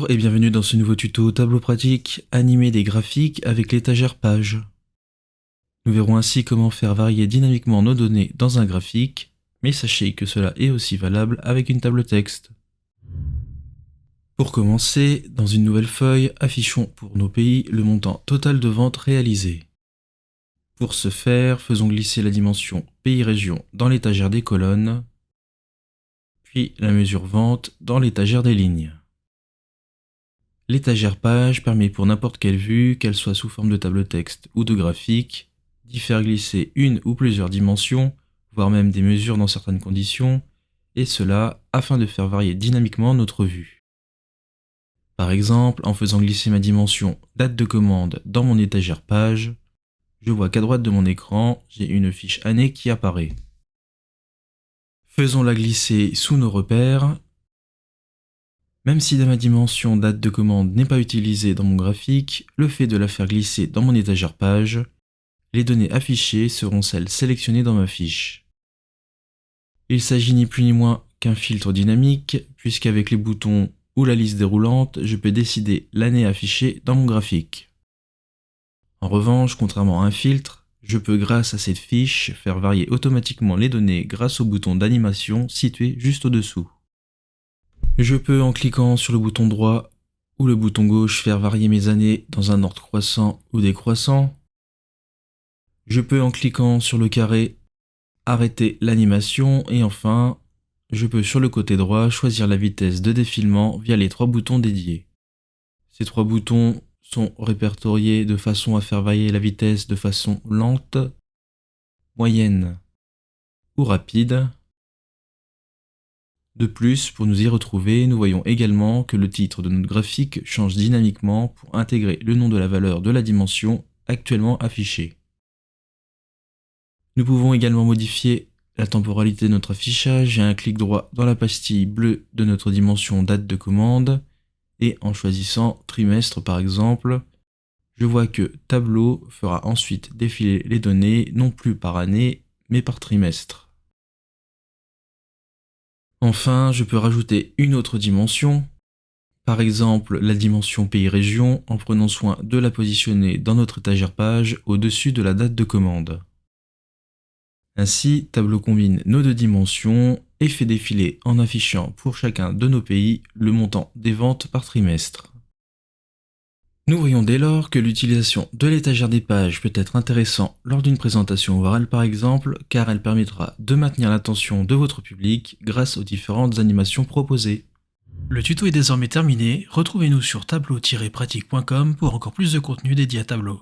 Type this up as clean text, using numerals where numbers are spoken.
Bonjour et bienvenue dans ce nouveau tuto tableau pratique, animer des graphiques avec l'étagère page. Nous verrons ainsi comment faire varier dynamiquement nos données dans un graphique, mais sachez que cela est aussi valable avec une table texte. Pour commencer, dans une nouvelle feuille, affichons pour nos pays le montant total de ventes réalisées. Pour ce faire, faisons glisser la dimension pays-région dans l'étagère des colonnes, puis la mesure vente dans l'étagère des lignes. L'étagère page permet pour n'importe quelle vue, qu'elle soit sous forme de table texte ou de graphique, d'y faire glisser une ou plusieurs dimensions, voire même des mesures dans certaines conditions, et cela afin de faire varier dynamiquement notre vue. Par exemple, en faisant glisser ma dimension date de commande dans mon étagère page, je vois qu'à droite de mon écran, j'ai une fiche année qui apparaît. Faisons-la glisser sous nos repères. Même si ma dimension date de commande n'est pas utilisée dans mon graphique, le fait de la faire glisser dans mon étagère page, les données affichées seront celles sélectionnées dans ma fiche. Il s'agit ni plus ni moins qu'un filtre dynamique, puisqu'avec les boutons ou la liste déroulante, je peux décider l'année affichée dans mon graphique. En revanche, contrairement à un filtre, je peux grâce à cette fiche faire varier automatiquement les données grâce au bouton d'animation situé juste au-dessous. Je peux, en cliquant sur le bouton droit ou le bouton gauche, faire varier mes années dans un ordre croissant ou décroissant. Je peux, en cliquant sur le carré, arrêter l'animation et enfin, je peux sur le côté droit choisir la vitesse de défilement via les 3 boutons dédiés. Ces 3 boutons sont répertoriés de façon à faire varier la vitesse de façon lente, moyenne ou rapide. De plus, pour nous y retrouver, nous voyons également que le titre de notre graphique change dynamiquement pour intégrer le nom de la valeur de la dimension actuellement affichée. Nous pouvons également modifier la temporalité de notre affichage et un clic droit dans la pastille bleue de notre dimension date de commande et en choisissant trimestre par exemple, je vois que Tableau fera ensuite défiler les données non plus par année mais par trimestre. Enfin, je peux rajouter une autre dimension, par exemple la dimension pays-région, en prenant soin de la positionner dans notre étagère page au-dessus de la date de commande. Ainsi, Tableau combine nos 2 dimensions et fait défiler en affichant pour chacun de nos pays le montant des ventes par trimestre. Nous voyons dès lors que l'utilisation de l'étagère des pages peut être intéressante lors d'une présentation orale par exemple, car elle permettra de maintenir l'attention de votre public grâce aux différentes animations proposées. Le tuto est désormais terminé, retrouvez-nous sur tableau-pratique.com pour encore plus de contenu dédié à Tableau.